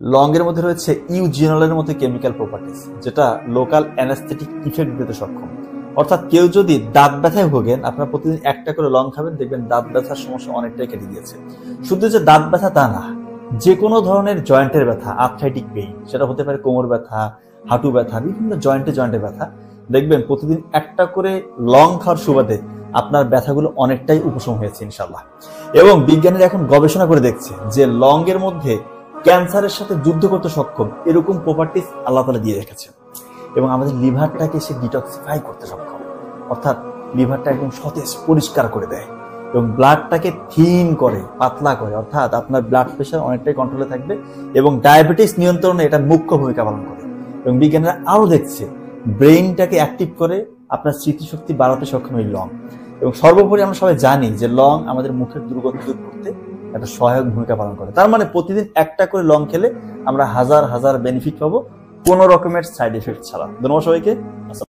Long এর মধ্যে রয়েছে ইউজিনলের মতো কেমিক্যাল প্রপার্টিজ, যেটা লোকাল অ্যানাস্থেটিক ইফেক্ট দিতে সক্ষম। অর্থাৎ কেউ যদি দাঁত ব্যথায় ভোগেন, আপনারা প্রতিদিন একটা করে লং খাবেন, দেখবেন দাঁত ব্যথার সমস্যা অনেকটাই কেটে গিয়েছে। শুধু যে দাঁত ব্যথা তা না, যে কোনো ধরনের জয়েন্টের ব্যথা, আর্থ্রাইটিক পেইন, সেটা হতে পারে কোমর ব্যথা, হাঁটু ব্যথা, বিভিন্ন জয়েন্টে ব্যথা, দেখবেন প্রতিদিন একটা করে লং খাওয়ার সুবাদে আপনার ব্যথাগুলো অনেকটাই উপশম হয়েছে ইনশাল্লাহ। এবং বিজ্ঞানীরা এখন গবেষণা করে দেখছে যে লং এর মধ্যে ক্যান্সারের সাথে যুদ্ধ করতে সক্ষম এরকম প্রপার্টিজ আল্লাহ তাআলা দিয়ে রেখেছেন। এবং আমাদের লিভারটাকে সে ডিটক্সিফাই করতে সক্ষম, অর্থাৎ লিভারটা একদম সতেজ পরিষ্কার করে দেয় এবং ব্লাডটাকে থিন করে, পাতলা করে, অর্থাৎ আপনার ব্লাড প্রেশার অনেকটাই কন্ট্রোলে থাকবে এবং ডায়াবেটিস নিয়ন্ত্রণে এটা মুখ্য ভূমিকা পালন করে। এবং বিজ্ঞানীরা আরো দেখছে ব্রেইনটাকে অ্যাক্টিভ করে আপনার স্মৃতিশক্তি বাড়াতে সক্ষম এই লং। এবং সর্বোপরি আমরা সবাই জানি যে লং আমাদের মুখের দুর্গন্ধ দূর করতে একটা সহায়ক ভূমিকা পালন করে। তার মানে প্রতিদিন একটা করে লং খেলে আমরা হাজার হাজার বেনিফিট পাবো, কোনো রকমের সাইড এফেক্ট ছাড়া। ধন্যবাদ সবাইকে।